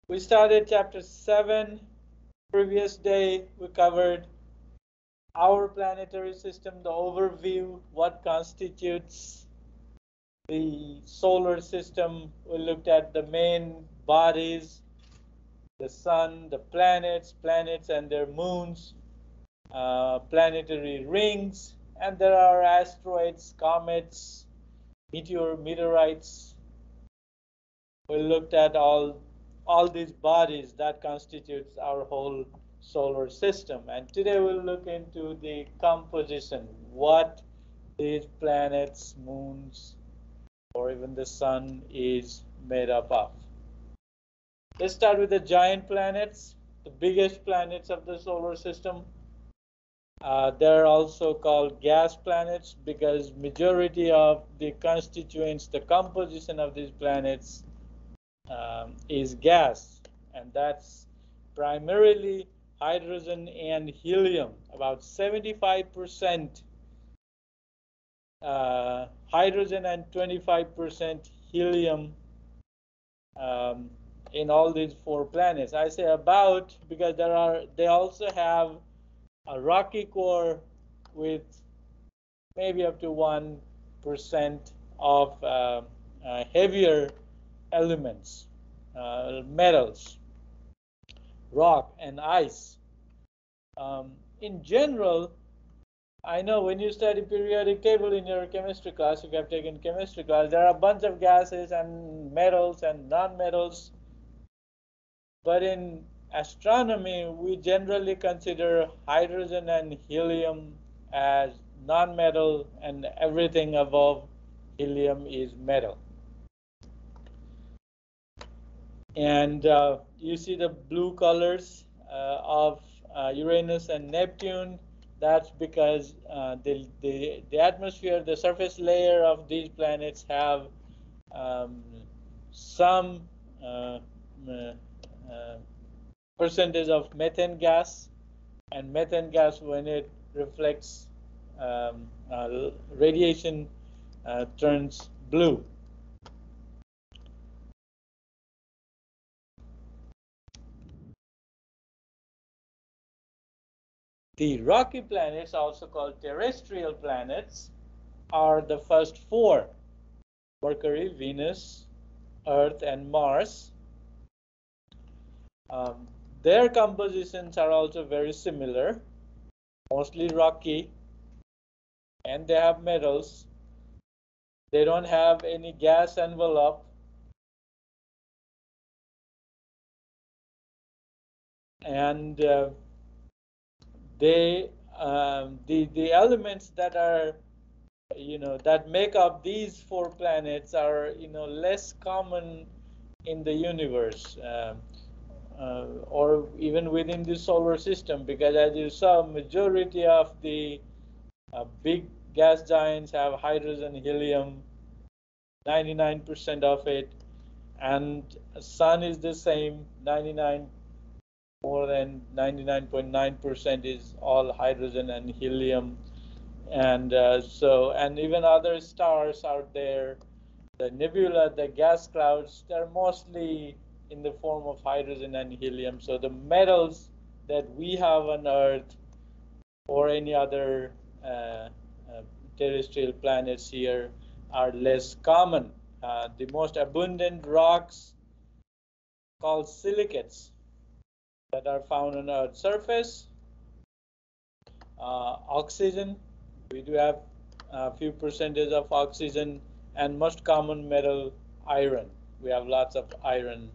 We started chapter 7. Previous day we covered our planetary system, the overview, what constitutes the solar system. We looked at the main bodies, the sun, the planets and their moons, planetary rings, and there are asteroids, comets, meteorites. We looked at all these bodies that constitutes our whole solar system, and today we'll look into the composition, what these planets, moons, or even the sun is made up of. Let's start with the giant planets, the biggest planets of the solar system. They're also called gas planets because majority of the constituents, the composition of these planets is gas, and that's primarily hydrogen and helium. About 75% hydrogen and 25% helium in all these four planets. I say about because they also have a rocky core with maybe up to 1% of heavier elements, metals, rock, and ice. In general, I know when you study periodic table in your chemistry class, if you have taken chemistry class, there are a bunch of gases and metals and non-metals. But in astronomy, we generally consider hydrogen and helium as non-metal, and everything above helium is metal. And you see the blue colors of Uranus and Neptune. That's because the atmosphere, the surface layer of these planets have some uh, percentage of methane gas, and methane gas, when it reflects radiation, turns blue. The rocky planets, also called terrestrial planets, are the first four: Mercury, Venus, Earth, and Mars. Um, their compositions are also very similar, mostly rocky, and they have metals. They don't have any gas envelope, and the elements that are that make up these four planets are less common in the universe, or even within the solar system, because as you saw, majority of the big gas giants have hydrogen, helium, 99% of it, and sun is the same, 99, more than 99.9% is all hydrogen and helium. And and even other stars out there, the nebula, the gas clouds, they're mostly in the form of hydrogen and helium. So the metals that we have on Earth or any other uh, terrestrial planets here are less common. The most abundant rocks, called silicates, that are found on Earth's surface. Oxygen, we do have a few percentage of oxygen, and most common metal, iron. We have lots of iron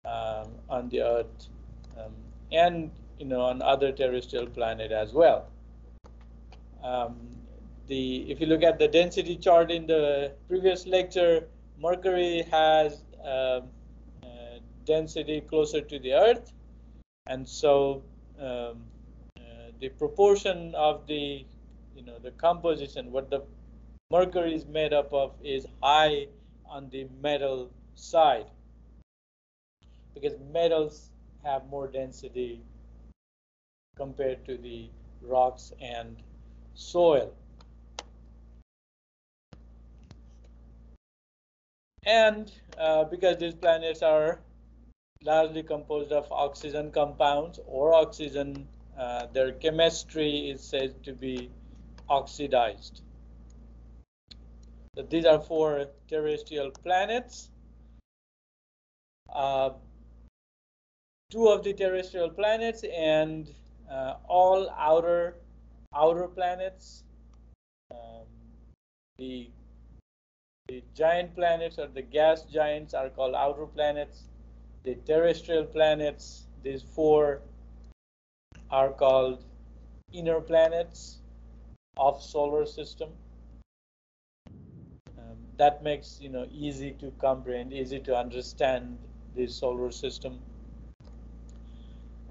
on the Earth, and on other terrestrial planet as well. Um, if you look at the density chart in the previous lecture, Mercury has density closer to the Earth, and so the proportion of the the composition, what the Mercury is made up of, is high on the metal side, because metals have more density compared to the rocks and soil. And because these planets are largely composed of oxygen compounds or oxygen. Their chemistry is said to be oxidized. So these are 4 terrestrial planets. 2 of the terrestrial planets and all outer planets. Um, the giant planets or the gas giants are called outer planets. The terrestrial planets, these 4, are called inner planets of solar system. That makes easy to comprehend, easy to understand the solar system.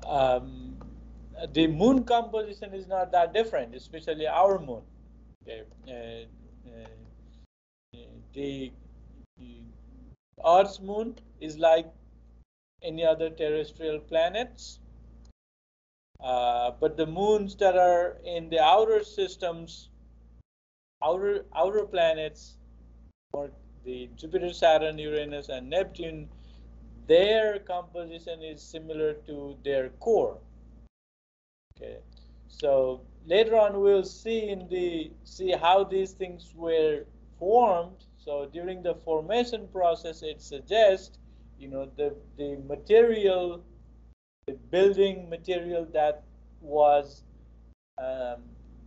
The moon composition is not that different, especially our moon. Okay. The Earth's moon is like any other terrestrial planets, but the moons that are in the outer systems, outer planets, or the Jupiter, Saturn, Uranus, and Neptune, their composition is similar to their core. Okay, so later on we'll see how these things were formed. So during the formation process, it suggests the material, the building material that was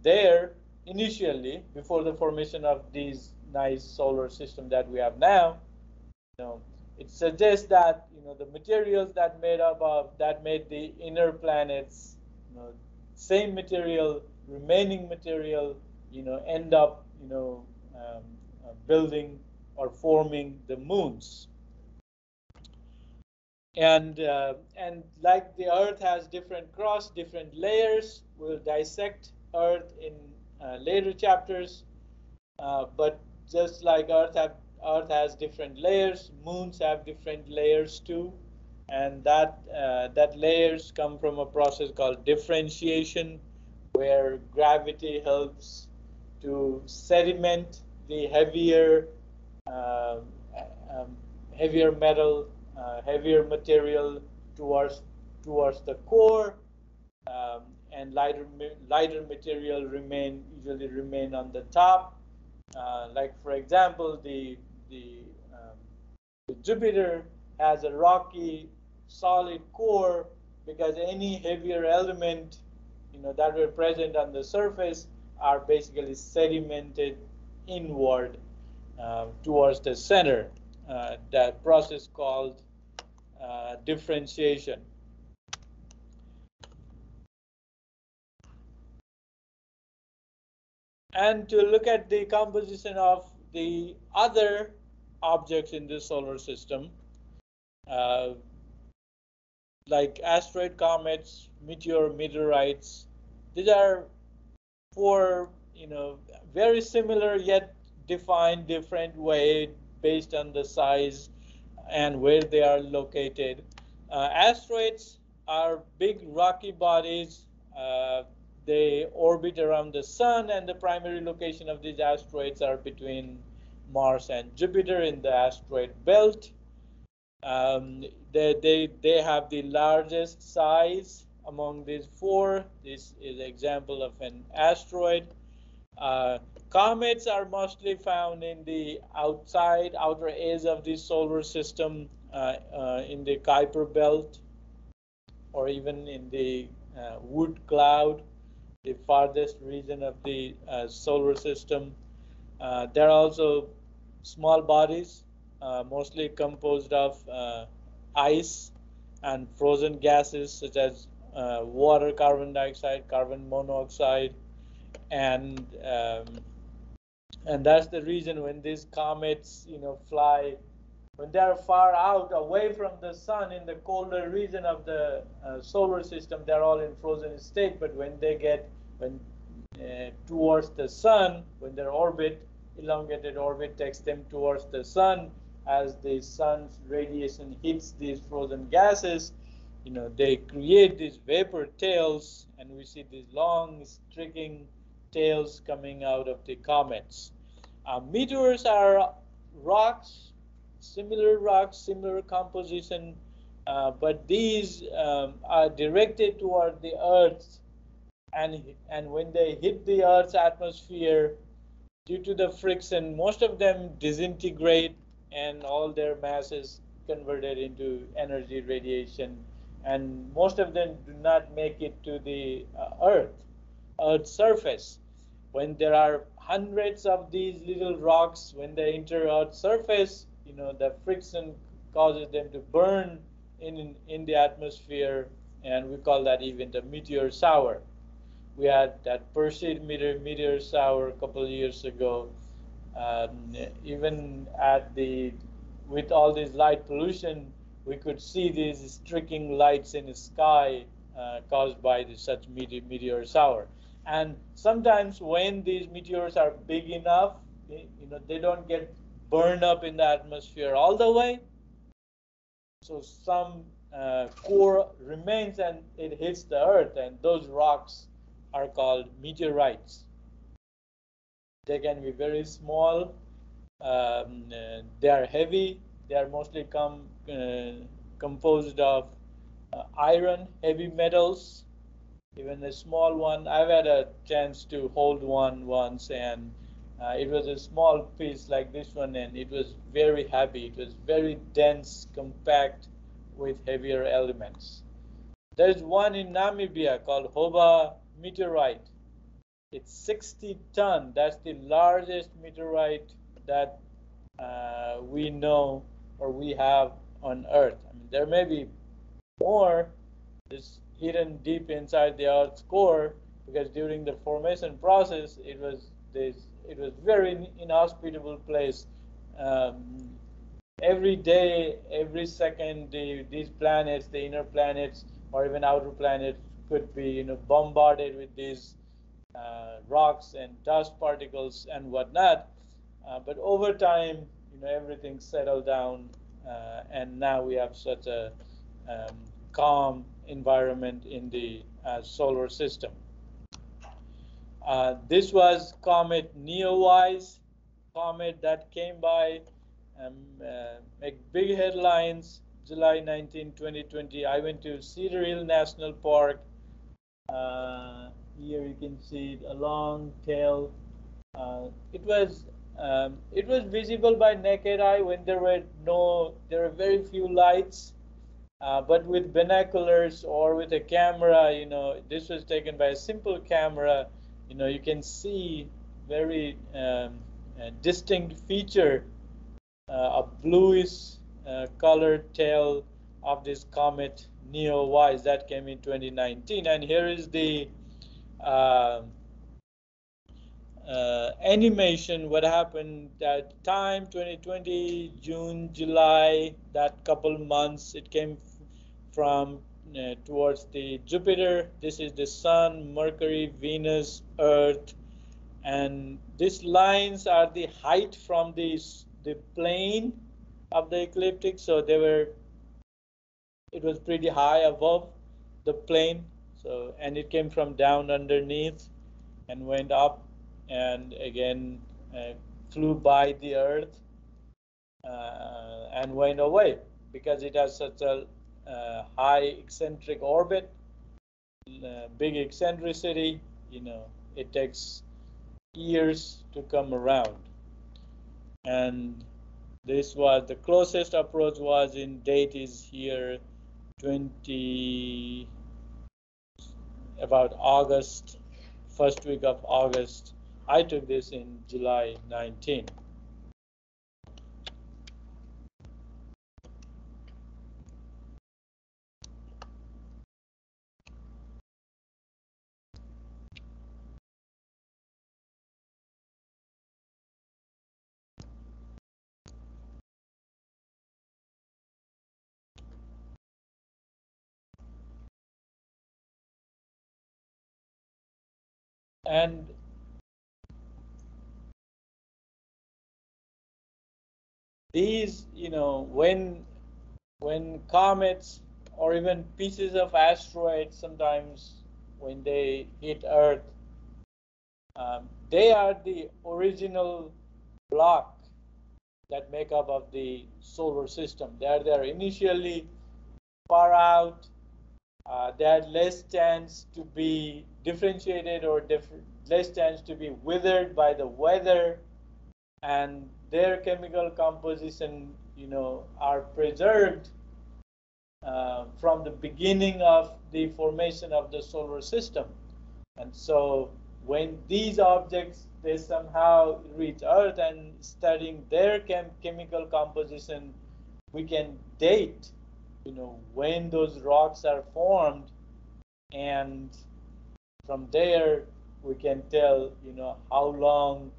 there initially before the formation of these nice solar system that we have now. It suggests that the materials that made the inner planets, same material, remaining material, end up building or forming the moons. And like the Earth has different layers, we'll dissect Earth in later chapters. But just like Earth has different layers, moons have different layers too, and that layers come from a process called differentiation, where gravity helps to sediment the heavier metal, heavier material towards the core, and lighter material usually remain on the top. Like for example, the Jupiter has a rocky, solid core because any heavier element, that were present on the surface are basically sedimented inward towards the center. That process called differentiation. And to look at the composition of the other objects in the solar system, like asteroid, comets, meteorites. These are 4, very similar yet defined different way based on the size and where they are located. Asteroids are big rocky bodies. They orbit around the sun, and the primary location of these asteroids are between Mars and Jupiter in the asteroid belt. They have the largest size among these 4. This is an example of an asteroid. Comets are mostly found in the outer edge of the solar system, in the Kuiper belt, or even in the Wood cloud, the farthest region of the solar system. There are also small bodies, mostly composed of ice and frozen gases such as water, carbon dioxide, carbon monoxide, and that's the reason when these comets fly, when they are far out away from the sun in the colder region of the solar system, they're all in frozen state. But when they get towards the sun, when their elongated orbit takes them towards the sun, as the sun's radiation hits these frozen gases, they create these vapor tails, and we see these long streaking tails coming out of the comets. Meteors are rocks, similar composition but these are directed toward the Earth, and when they hit the Earth's atmosphere, due to the friction, most of them disintegrate and all their mass is converted into energy radiation, and most of them do not make it to the Earth's surface. When there are hundreds of these little rocks, when they enter Earth's surface, the friction causes them to burn in the atmosphere, and we call that event a meteor shower. We had that Perseid meteor shower a couple of years ago. Even with all this light pollution, we could see these streaking lights in the sky caused by such meteor shower. And sometimes when these meteors are big enough, they don't get burned up in the atmosphere all the way. So some core remains and it hits the Earth, and those rocks are called meteorites. They can be very small. They are heavy. They are mostly composed of iron, heavy metals. Even a small one, I've had a chance to hold one once, and it was a small piece like this one, and it was very heavy. It was very dense, compact, with heavier elements. There's one in Namibia called Hoba meteorite. It's 60 ton. That's the largest meteorite that we know or we have on Earth. I mean, there may be more is hidden deep inside the Earth's core, because during the formation process, it was very inhospitable place. Every day, every second, these planets, the inner planets or even outer planets, could be bombarded with these rocks and dust particles and whatnot. But over time, everything settled down, and now we have such a calm environment in the solar system. This was comet Neowise, comet that came by, make big headlines. July 19, 2020, I went to Cedar Hill National Park. Here you can see a long tail. It was visible by naked eye when there were very few lights. But with binoculars or with a camera, this was taken by a simple camera. You can see very distinct feature, a bluish colored tail of this comet Neowise that came in 2019. And here is the animation, what happened that time, 2020, June, July, that couple months. It came from towards the Jupiter. This is the Sun, Mercury, Venus, Earth, and these lines are the height from the plane of the ecliptic. So it was pretty high above the plane. So, and it came from down underneath and went up, and again flew by the Earth and went away, because it has such a high eccentric orbit, big eccentricity. It takes years to come around. And this was the closest approach was in date is here, about August, first week of August. I took this in July 19. And these, when comets or even pieces of asteroids, sometimes when they hit Earth, they are the original block that make up of the solar system. They are there initially. far out. They had less chance to be differentiated or less chance to be withered by the weather, and their chemical composition, are preserved from the beginning of the formation of the solar system. And so when these objects, they somehow reach Earth, and studying their chemical composition, we can date, when those rocks are formed, and from there we can tell, how long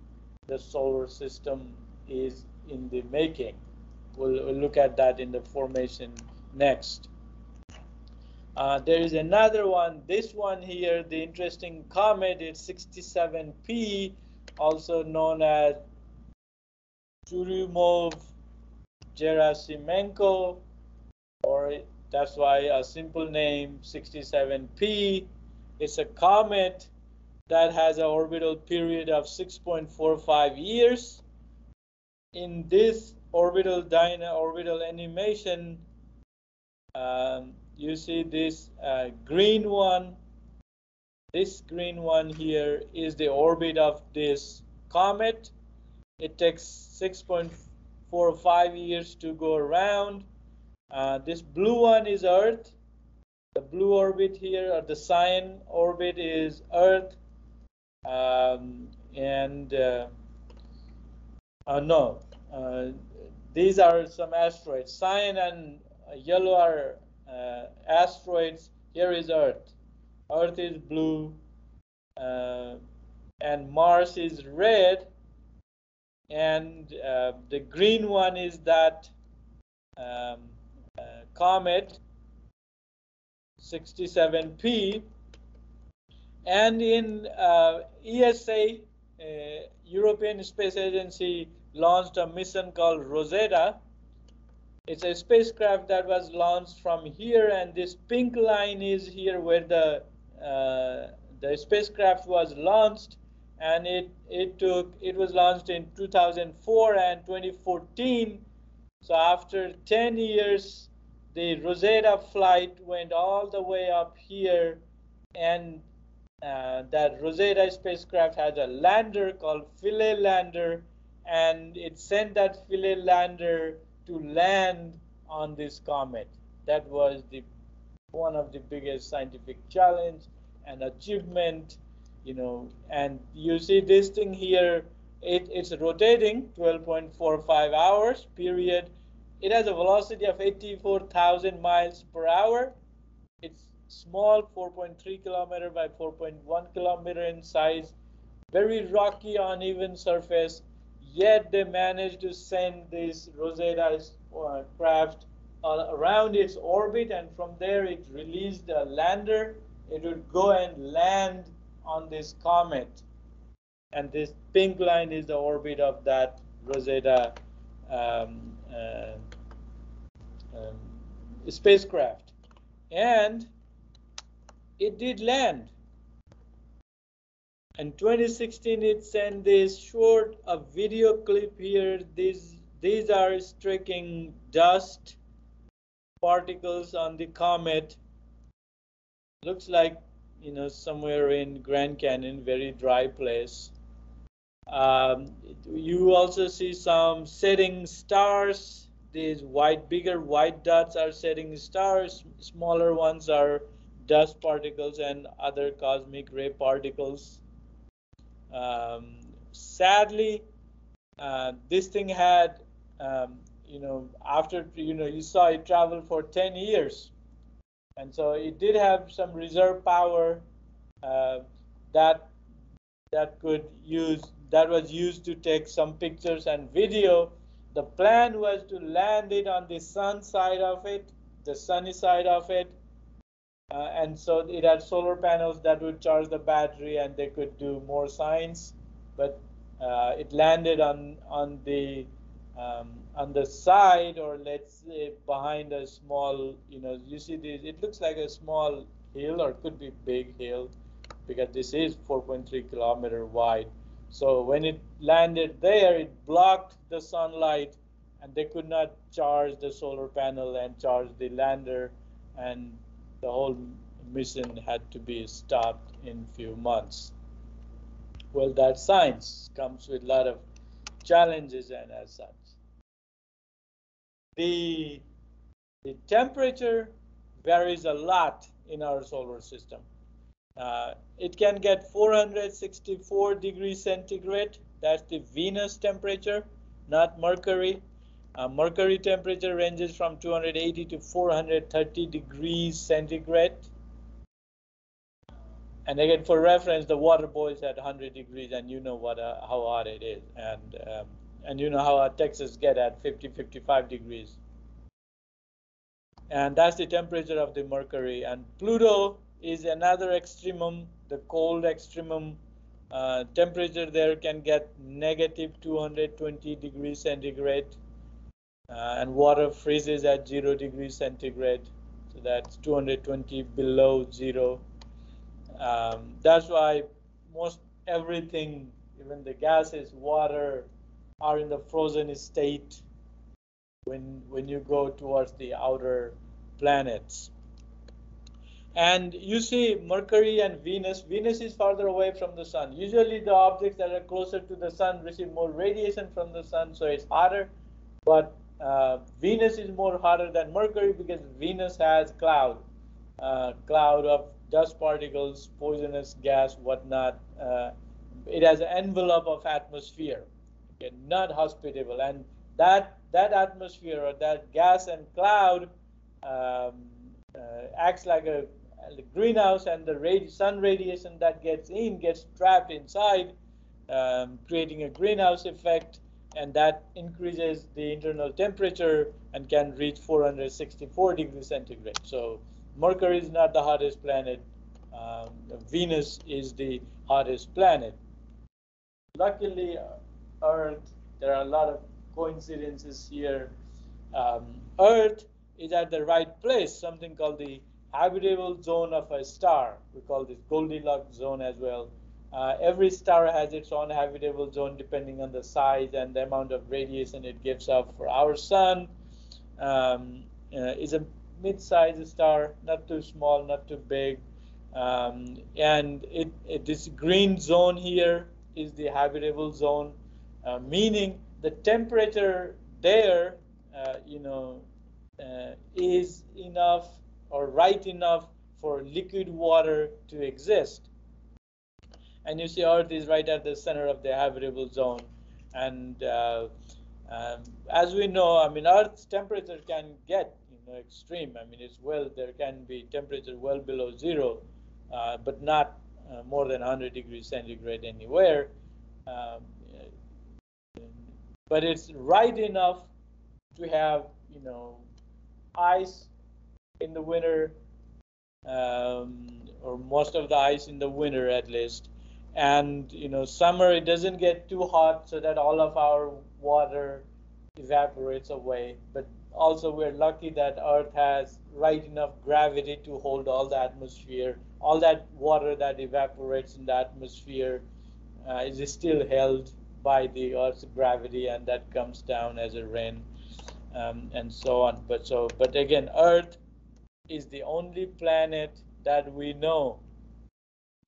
the solar system is in the making. We'll look at that in the formation next. There is another one. This one here, the interesting comet, is 67P, also known as Churyumov-Gerasimenko, or that's why a simple name, 67P. It's a comet that has an orbital period of 6.45 years. In this orbital animation, you see this green one. This green one here is the orbit of this comet. It takes 6.45 years to go around. This blue one is Earth. The blue orbit here, or the cyan orbit, is Earth. These are some asteroids. Cyan and yellow are asteroids. Here is Earth. Earth is blue, and Mars is red, and the green one is that comet 67P. And in ESA, European Space Agency, launched a mission called Rosetta. It's a spacecraft that was launched from here, and this pink line is here where the spacecraft was launched, and it was launched in 2004 and 2014. So after 10 years, the Rosetta flight went all the way up here, and that Rosetta spacecraft has a lander called Philae lander, and it sent that Philae lander to land on this comet. That was one of the biggest scientific challenge and achievement, and you see this thing here, it's rotating 12.45 hours period. It has a velocity of 84,000 miles per hour. It's small, 4.3 kilometer by 4.1 kilometer in size, very rocky, uneven surface, yet they managed to send this Rosetta craft around its orbit, and from there it released a lander. It would go and land on this comet, and this pink line is the orbit of that Rosetta spacecraft, and it did land. In 2016, it sent this short video clip here. These are striking dust particles on the comet. Looks like, somewhere in Grand Canyon, very dry place. You also see some setting stars. These bigger white dots are setting stars. Smaller ones are dust particles and other cosmic ray particles. Sadly, this thing had, after, you saw it travel for 10 years. And so it did have some reserve power that was used to take some pictures and video. The plan was to land it on the sun side of it, the sunny side of it, and so it had solar panels that would charge the battery, and they could do more science. But it landed on the side, or let's say behind a small, you see this, it looks like a small hill, or could be big hill, because this is 4.3 kilometer wide. So when it landed there, it blocked the sunlight, and they could not charge the solar panel and charge the lander. and the whole mission had to be stopped in few months. Well, that science comes with a lot of challenges, and as such, the temperature varies a lot in our solar system. It can get 464 degrees centigrade. That's the Venus temperature, not Mercury. Mercury temperature ranges from 280 to 430 degrees centigrade. And again, for reference, the water boils at 100 degrees, and you know how hot it is, and you know how hot Texas get at 50, 55 degrees. And that's the temperature of the Mercury. And Pluto is another extremum, the cold extremum. Temperature there can get negative 220 degrees centigrade, and water freezes at 0 degrees centigrade. So that's 220 below zero. That's why most everything, even the gases, water, are in the frozen state when you go towards the outer planets. And you see Mercury and Venus. Venus is farther away from the sun. Usually the objects that are closer to the sun receive more radiation from the sun, so it's hotter. But Venus is more hotter than Mercury because Venus has cloud of dust particles, poisonous gas, whatnot. It has an envelope of atmosphere, okay, not hospitable. And that atmosphere, or that gas and cloud, acts like a greenhouse, and the sun radiation that gets trapped inside, creating a greenhouse effect, and that increases the internal temperature and can reach 464 degrees centigrade. So Mercury is not the hottest planet. Venus is the hottest planet. Luckily, Earth, there are a lot of coincidences here. Earth is at the right place, something called the habitable zone of a star. We call this Goldilocks zone as well. Every star has its own habitable zone depending on the size and the amount of radiation it gives off. For our sun, is a mid-sized star, not too small, not too big. And this green zone here is the habitable zone, meaning the temperature there, is enough or right enough for liquid water to exist. And you see Earth is right at the center of the habitable zone. And as we know, I mean, Earth's temperature can get extreme. I mean, there can be temperature well below zero, but not more than 100 degrees centigrade anywhere. But it's right enough to have ice in the winter, or most of the ice in the winter at least. And summer, it doesn't get too hot so that all of our water evaporates away. But also we're lucky that Earth has right enough gravity to hold all the atmosphere. All that water that evaporates in the atmosphere is still held by the Earth's gravity, and that comes down as a rain, and so on. But again, Earth is the only planet that we know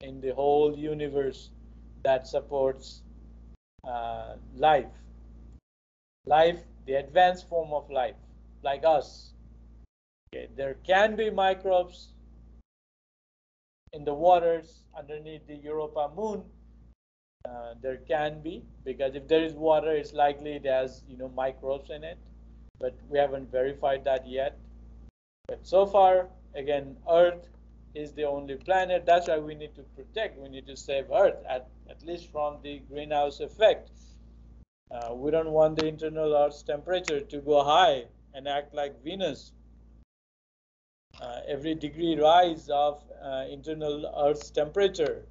in the whole universe that supports life, the advanced form of life, like us. Okay, there can be microbes in the waters underneath the Europa moon. There can be, because if there is water, it's likely it has microbes in it, but we haven't verified that yet. But so far, again, Earth is the only planet. That's why we need to protect, we need to save Earth, at least from the greenhouse effect. We don't want the internal Earth's temperature to go high and act like Venus. Every degree rise of internal Earth's temperature,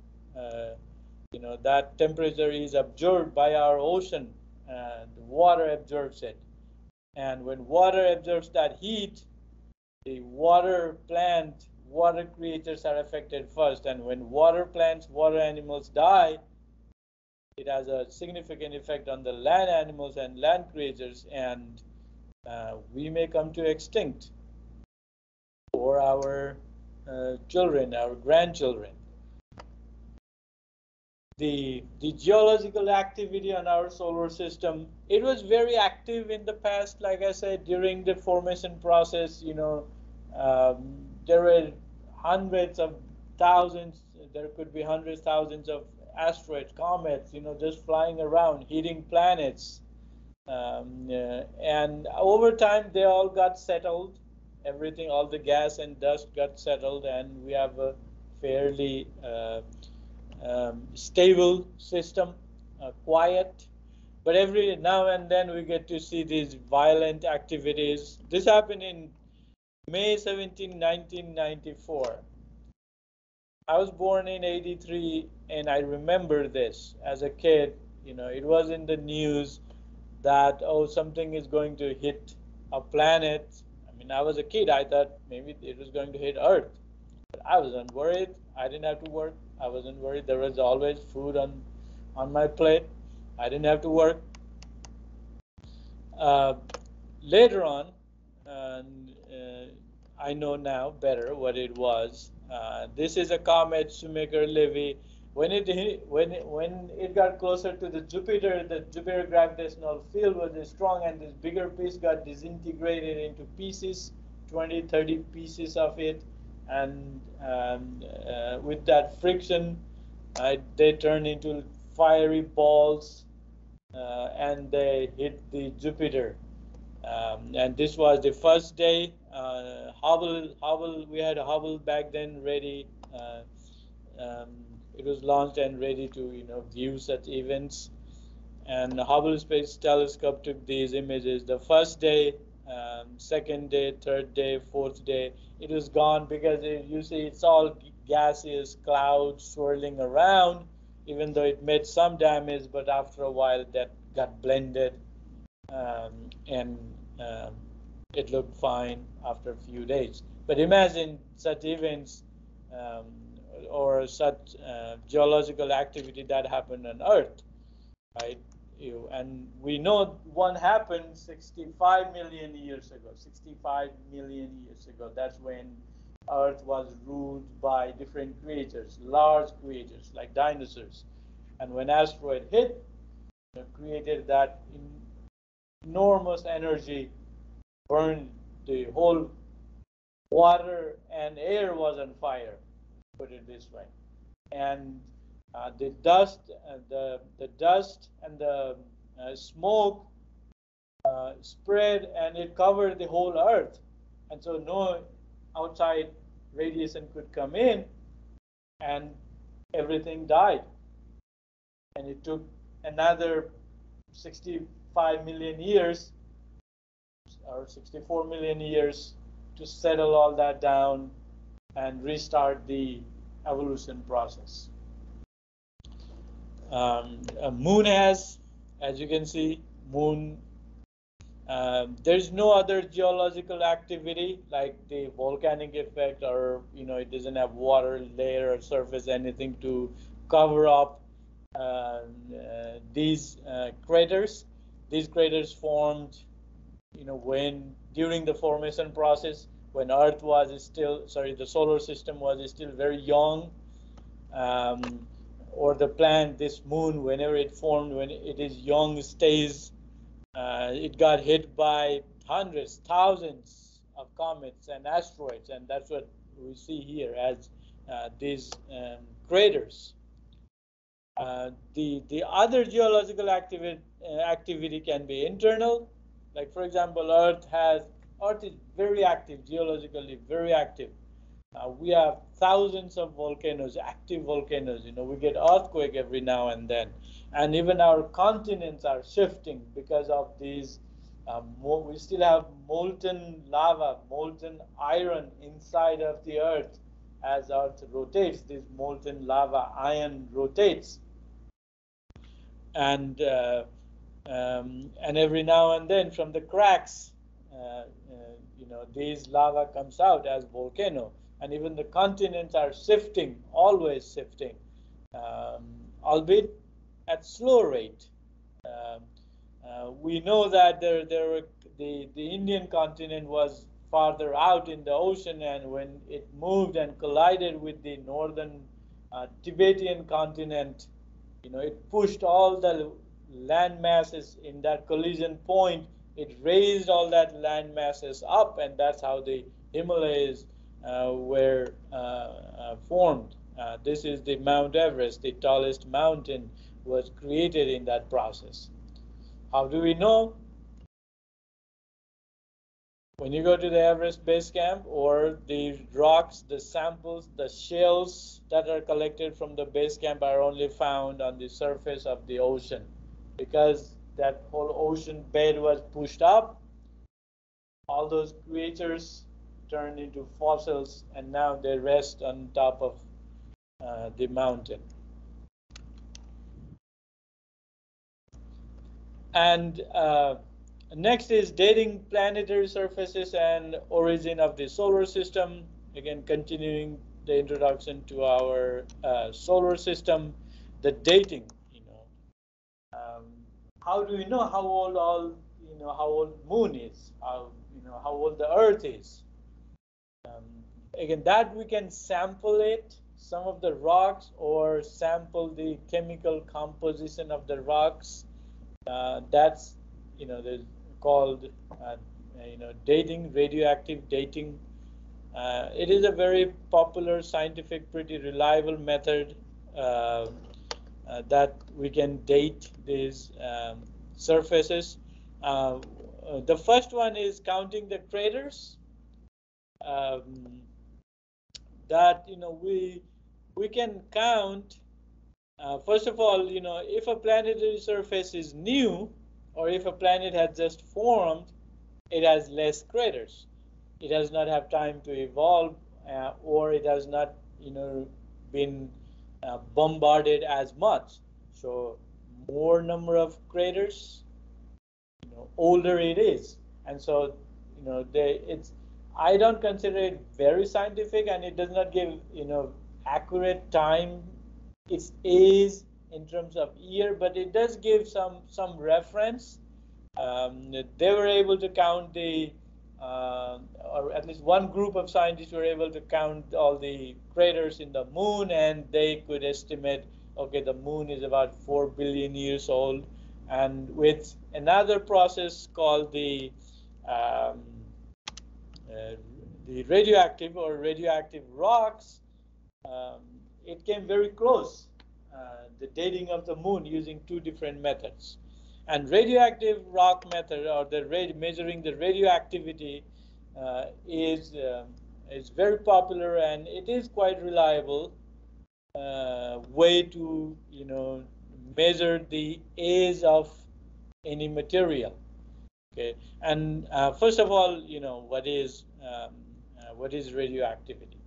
that temperature is absorbed by our ocean, and the water absorbs it. And when water absorbs that heat, the water creatures are affected first. And when water plants, water animals die, it has a significant effect on the land animals and land creatures, and we may come to extinct. for our children, our grandchildren. The geological activity on our solar system, it was very active in the past. Like I said, during the formation process, there were hundreds of thousands, there could be hundreds, thousands of asteroids, comets, just flying around, hitting planets. And over time, they all got settled. Everything, all the gas and dust got settled, and we have a fairly stable system, quiet. But every now and then we get to see these violent activities. This happened in May 17, 1994. I was born in 83, and I remember this as a kid. It was in the news that, oh, something is going to hit a planet. I mean, I was a kid. I thought maybe it was going to hit Earth. But I wasn't worried. I didn't have to work. I wasn't worried. There was always food on my plate. I didn't have to work. Later on, I know now better what it was. This is a comet, Shoemaker-Levy. When it got closer to the Jupiter gravitational field was strong, and this bigger piece got disintegrated into pieces, 20, 30 pieces of it, and with that friction, they turned into fiery balls, and they hit the Jupiter. And this was the first day. Hubble, we had a Hubble back then ready. It was launched and ready to view such events. And the Hubble Space Telescope took these images. The first day, second day, third day, fourth day, it was gone because you see it's all gaseous clouds swirling around. Even though it made some damage, but after a while that got blended, and it looked fine after a few days. But imagine such events, or such geological activity that happened on Earth, right? And we know one happened 65 million years ago. 65 million years ago. That's when Earth was ruled by different creatures, large creatures like dinosaurs. And when asteroid hit, it created that enormous energy, burned the whole water and air was on fire, put it this way. And the dust and the smoke spread, and it covered the whole Earth, and so no outside radiation could come in, and everything died. And it took another 65 million years or 64 million years to settle all that down and restart the evolution process. Moon has, as you can see, moon. There's no other geological activity like the volcanic effect, or it doesn't have water layer or surface, anything to cover up these craters. These craters formed, when during the formation process, when Earth was still, the solar system was still very young, or the planet, this moon, whenever it formed, when it is young stage, it got hit by hundreds, thousands of comets and asteroids, and that's what we see here as these craters. The other geological activity can be internal, like for example, Earth is very active, geologically very active. We have thousands of volcanoes, active volcanoes. We get earthquake every now and then, and even our continents are shifting because of these. We still have molten lava, molten iron inside of the Earth. As Earth rotates, this molten lava iron rotates, and every now and then from the cracks, these lava comes out as volcano. And even the continents are shifting, always shifting, albeit at slow rate. We know that the Indian continent was farther out in the ocean, and when it moved and collided with the northern Tibetan continent, it pushed all the land masses in that collision point. It raised all that land masses up, and that's how the Himalayas were formed. This is the Mount Everest, the tallest mountain, was created in that process. How do we know? When you go to the Everest Base Camp, or the rocks, the samples, the shells that are collected from the base camp are only found on the surface of the ocean, because that whole ocean bed was pushed up. All those creatures turned into fossils, and now they rest on top of the mountain. And next is dating planetary surfaces and origin of the solar system. Again, continuing the introduction to our solar system, the dating. How do we know how old how old Moon is? How old the Earth is? Again, that we can sample it, some of the rocks, or sample the chemical composition of the rocks. That's there's called dating, radioactive dating. It is a very popular, scientific, pretty reliable method that we can date these surfaces. The first one is counting the craters. That we can count. First of all, if a planetary surface is new, or if a planet has just formed, it has less craters. It does not have time to evolve, or it has not, been bombarded as much. So more number of craters, older it is. And so, I don't consider it very scientific, and it does not give, accurate time, its age in terms of year, but it does give some reference. They were able to count or at least one group of scientists were able to count all the craters in the Moon, and they could estimate, okay, the Moon is about 4 billion years old. And with another process called the radioactive rocks, it came very close, the dating of the Moon, using two different methods. And radioactive rock method, or measuring the radioactivity, is very popular, and it is quite reliable way to measure the age of any material. Okay, and first of all, what is radioactivity?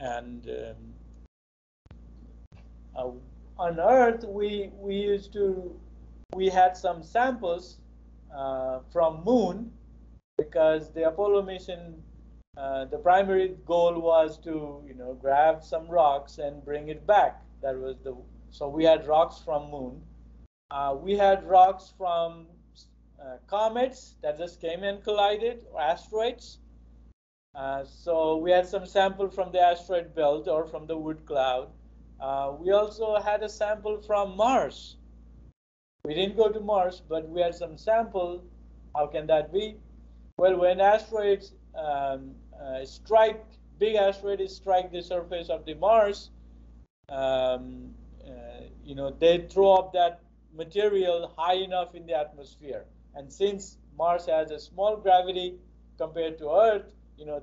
And on Earth, we had some samples from Moon, because the Apollo mission, the primary goal was to grab some rocks and bring it back. So we had rocks from Moon. We had rocks from comets that just came and collided, or asteroids. So we had some sample from the asteroid belt, or from the Wood cloud. We also had a sample from Mars. We didn't go to Mars, but we had some sample. How can that be? Well, when asteroids big asteroids strike the surface of the Mars, they throw up that material high enough in the atmosphere. And since Mars has a small gravity compared to Earth,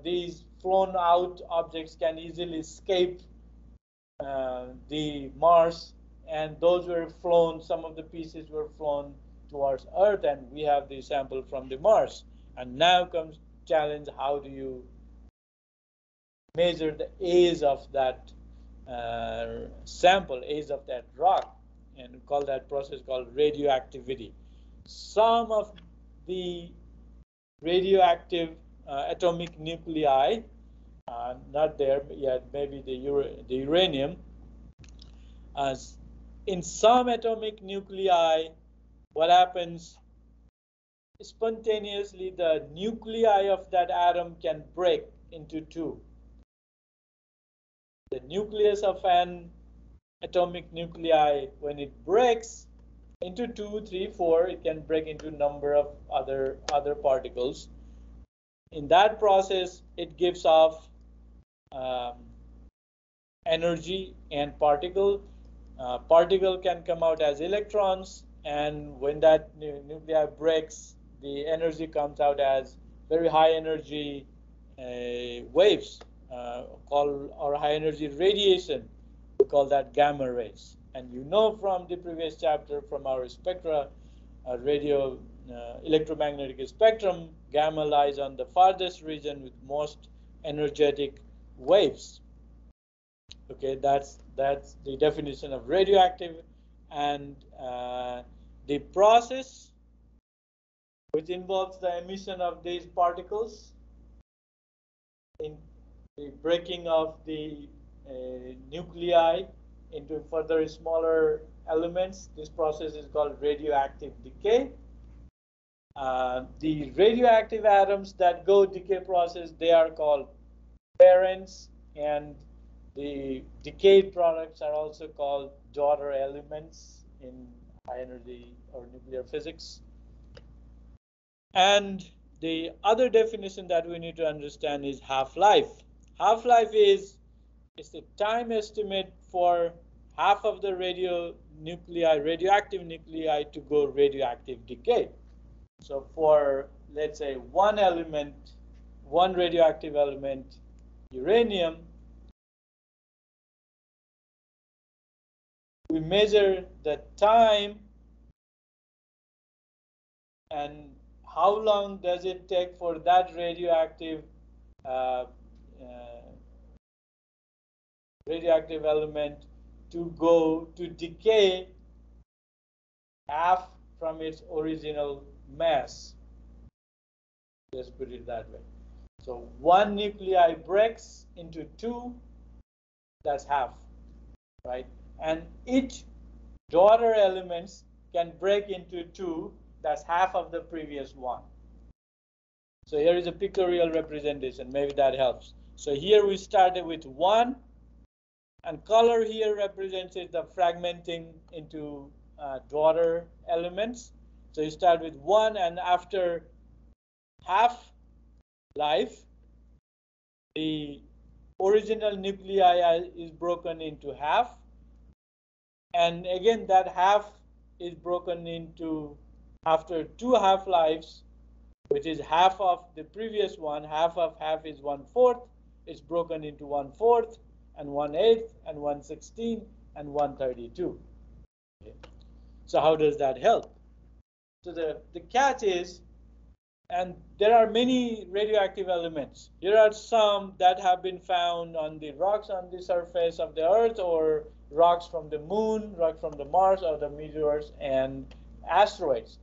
these flown out objects can easily escape the Mars, and those were flown, some of the pieces were flown towards Earth, and we have the sample from the Mars. And now comes challenge: how do you measure the age of that sample, age of that rock? And we call that process called radioactivity. Some of the radioactive atomic nuclei, not there yet, maybe the uranium. In some atomic nuclei, what happens? spontaneously the nuclei of that atom can break into two. The nucleus of an atomic nuclei, when it breaks into 2, 3, 4, it can break into a number of other particles. In that process, it gives off um, energy and particle. Particle can come out as electrons, and when that nuclei breaks, the energy comes out as very high energy waves, or high energy radiation. We call that gamma rays. And you know from the previous chapter from our spectra, radio electromagnetic spectrum, gamma lies on the farthest region with most energetic waves. Okay, that's the definition of radioactive, and the process which involves the emission of these particles in the breaking of the nuclei into further smaller elements. This process is called radioactive decay. The radioactive atoms that go decay process, they are called parents, and the decayed products are also called daughter elements in high energy or nuclear physics. And the other definition that we need to understand is half-life. Half-life is the time estimate for half of the radioactive nuclei to go radioactive decay. So for, let's say, one radioactive element, uranium, we measure the time and how long does it take for that radioactive element to go to decay half from its original mass. Let's put it that way. So one nuclei breaks into two, that's half, right? And each daughter elements can break into two, that's half of the previous one. So here is a pictorial representation, maybe that helps. So here we started with one, and color here represents the fragmenting into daughter elements. So you start with one, and after half life, the original nuclei is broken into half, and again that half is broken into, after two half-lives, which is half of the previous one, half of half is 1/4, it's broken into 1/4 and 1/8 and 1/16 and 1/32. Okay. So how does that help? So the catch is, and there are many radioactive elements. Here are some that have been found on the rocks on the surface of the earth, or rocks from the moon, rocks from the Mars, or the meteors and asteroids.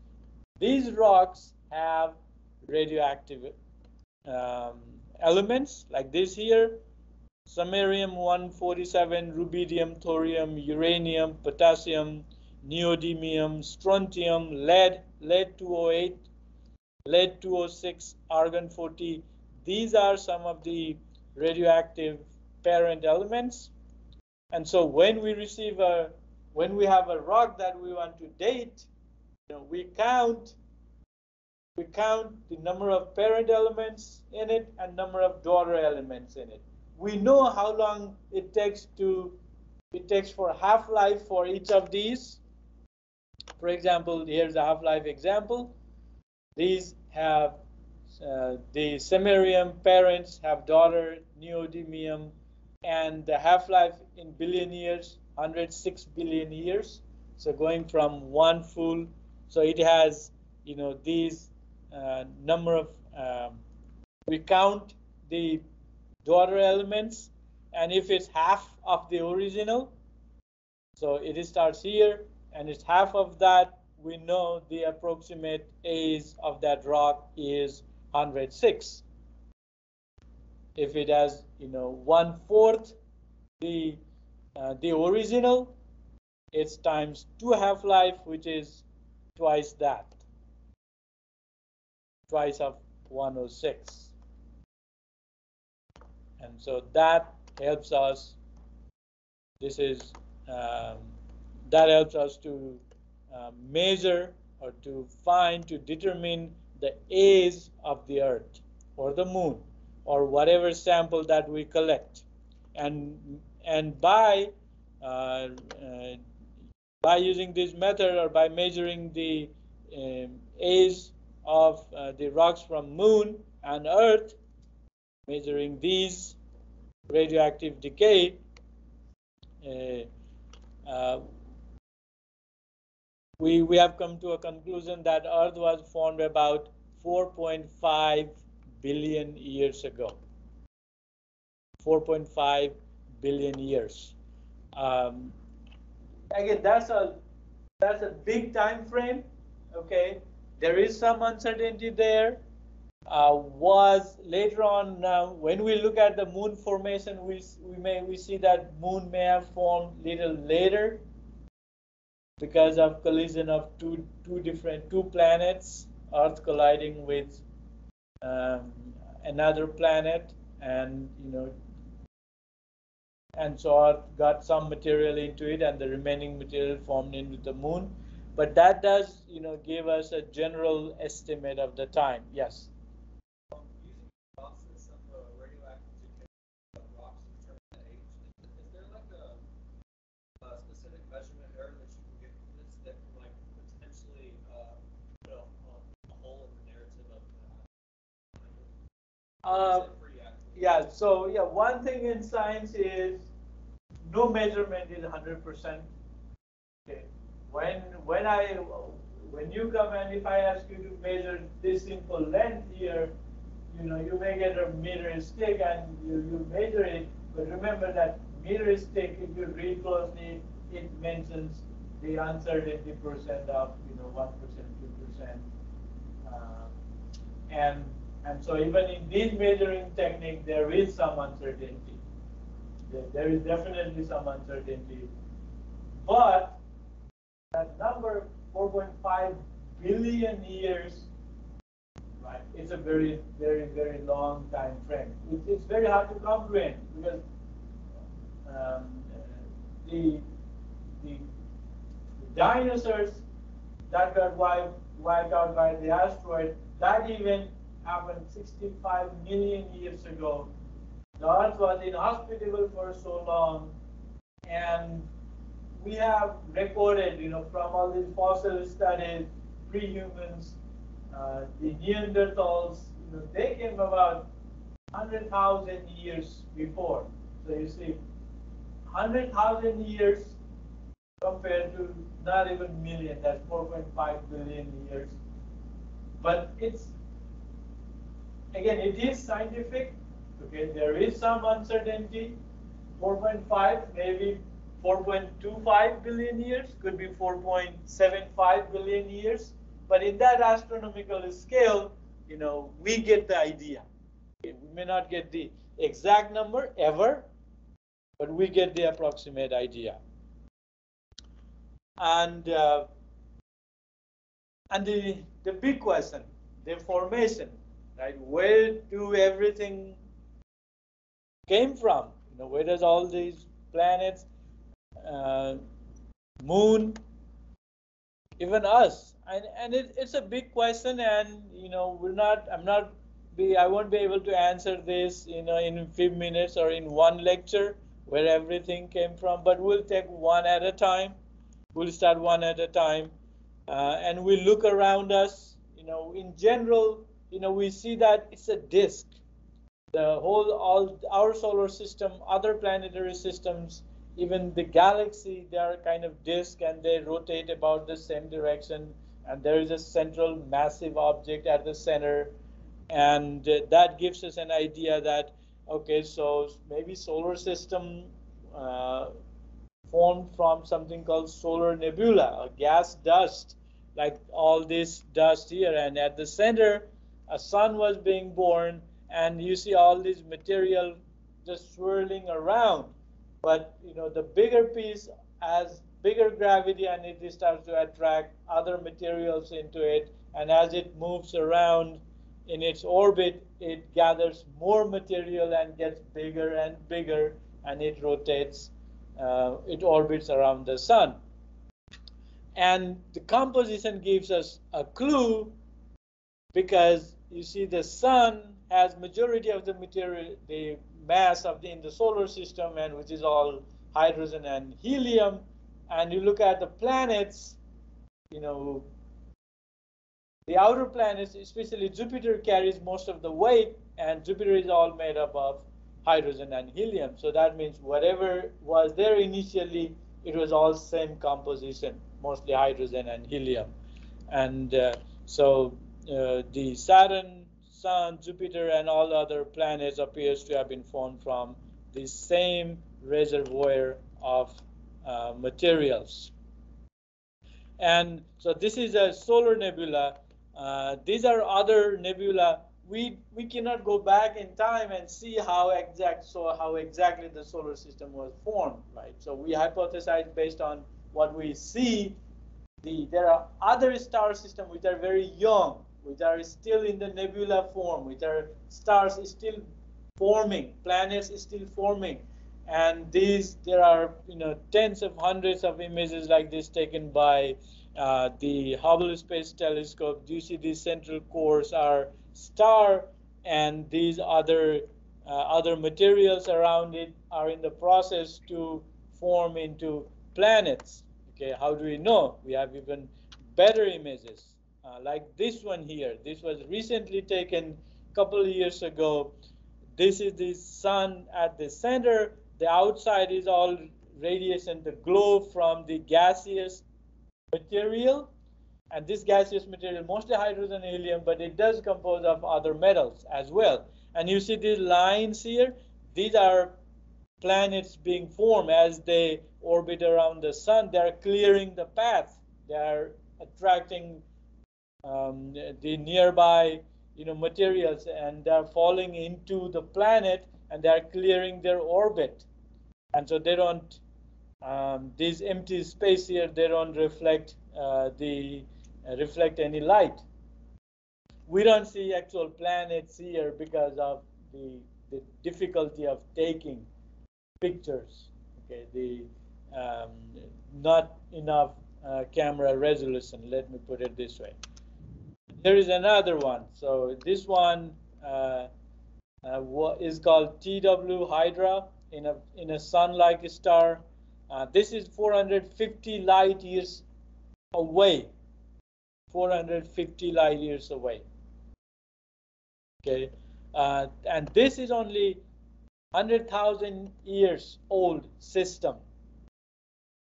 These rocks have radioactive elements like this here: samarium-147, rubidium, thorium, uranium, potassium, neodymium, strontium, lead-208, lead-206, argon-40. These are some of the radioactive parent elements. And so when we have a rock that we want to date, we count the number of parent elements in it and number of daughter elements in it. We know how long it takes for half-life for each of these. For example, here's a half-life example. These have the samarium parents have daughter neodymium, and the half-life in billion years, 106 billion years. So going from one full, so it has these number of we count the daughter elements, and if it's half of the original, so it starts here and it's half of that, we know the approximate age of that rock is 106. If it has 1/4 the original, it's times 2 half-life, which is twice that. twice of 106. And so that helps us. This is that helps us to measure or to determine the age of the Earth or the Moon or whatever sample that we collect, and uh, by using this method or by measuring the age of the rocks from Moon and Earth, measuring these radioactive decay, uh, we have come to a conclusion that Earth was formed about 4.5 billion years ago. 4.5 billion years. Again, that's a big time frame. Okay, there is some uncertainty there. Was later on, when we look at the moon formation, we see that moon may have formed little later because of collision of two planets, Earth colliding with another planet, and and so Earth got some material into it, and the remaining material formed into the moon. But that does give us a general estimate of the time. Yes. Using the process of radioactive decay of rocks to determine the age, is there like a specific measurement error that you can get from this that can like potentially put a hole in the narrative of yeah. So yeah, one thing in science is no measurement is 100%. Okay. When you come and if I ask you to measure this simple length here, you may get a meter stick and you measure it, but remember that meter stick, if you read closely, it mentions the uncertainty percent of 1%, 2%, and so even in this measuring technique, there is some uncertainty. There is definitely some uncertainty, but that number 4.5 billion years, right? It's a very, very, very long time frame. It's very hard to comprehend because the dinosaurs that got wiped out by the asteroid, that event happened 65 million years ago. The Earth was inhospitable for so long, and we have recorded, from all these fossil studies, pre-humans, the Neanderthals, they came about 100,000 years before. So you see, 100,000 years compared to not even million, that's 4.5 billion years. But it is scientific. Okay, there is some uncertainty. 4.5, maybe 4.25 billion years, could be 4.75 billion years. But in that astronomical scale, we get the idea. Okay, we may not get the exact number ever, but we get the approximate idea. And the big question, the formation, right? Where do everything came from? Where does all these planets, moon, even us, and it's a big question, and I won't be able to answer this in a few minutes or in one lecture where everything came from, but we'll take one at a time. We'll start one at a time, and we look around us. In general, we see that it's a disk. All our solar system, other planetary systems, even the galaxy, they are kind of disk and they rotate about the same direction. And there is a central massive object at the center, and that gives us an idea that okay, so maybe solar system formed from something called solar nebula, a gas dust, like all this dust here, and at the center a sun was being born, and you see all this material just swirling around. But the bigger piece has bigger gravity, and it starts to attract other materials into it, and as it moves around, in its orbit, it gathers more material and gets bigger and bigger, and it rotates, it orbits around the sun. And the composition gives us a clue, because you see the sun has majority of the material, the mass of in the solar system, and which is all hydrogen and helium. And you look at the planets, you know, the outer planets, especially Jupiter, carries most of the weight, and Jupiter is all made up of hydrogen and helium. So that means whatever was there initially, it was all same composition, mostly hydrogen and helium. And the Saturn, Sun, Jupiter, and all other planets appears to have been formed from the same reservoir of materials. And so this is a solar nebula. These are other nebula. We cannot go back in time and see how exactly the solar system was formed, right? So we hypothesize based on what we see. There are other star systems which are very young, which are still in the nebula form, which are stars still forming, planets still forming. And there are tens of hundreds of images like this taken by the Hubble Space Telescope. You see these central cores are star, and these other materials around it are in the process to form into planets. Okay, how do we know? We have even better images like this one here. This was recently taken a couple of years ago. This is the sun at the center. The outside is all radiation, the glow from the gaseous material. And this gaseous material, mostly hydrogen and helium, but it does compose of other metals as well. And you see these lines here. These are planets being formed as they orbit around the sun. They are clearing the path. They are attracting the nearby materials, and they are falling into the planet, and they are clearing their orbit. And so they don't this empty space here, they don't reflect any light. We don't see actual planets here because of the difficulty of taking pictures. Okay, the not enough camera resolution, let me put it this way. There is another one. So this one is called TW Hydra in a sun-like star. This is 450 light years away. 450 light years away. Okay, and this is only 100,000 years old system.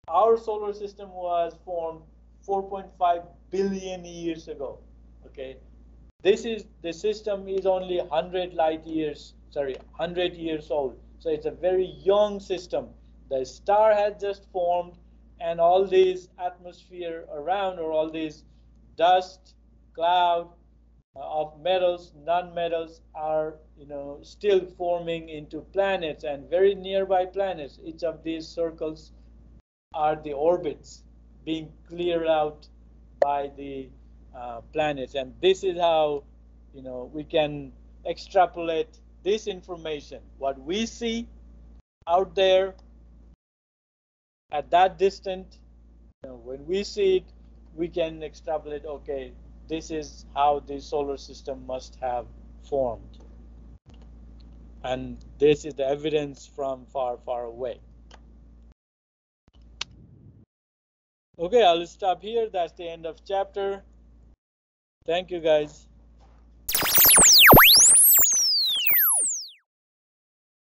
Our solar system was formed 4.5 billion years ago. Okay, the system is only 100 years old. So it's a very young system. The star had just formed, and all these atmosphere around, or all these dust cloud of metals, non-metals, are still forming into planets, and very nearby planets. Each of these circles are the orbits being cleared out by the planets. And this is how we can extrapolate this information. What we see out there at that distance, when we see it, we can extrapolate, okay, this is how the solar system must have formed. And this is the evidence from far, far away. Okay, I'll stop here. That's the end of chapter. Thank you, guys.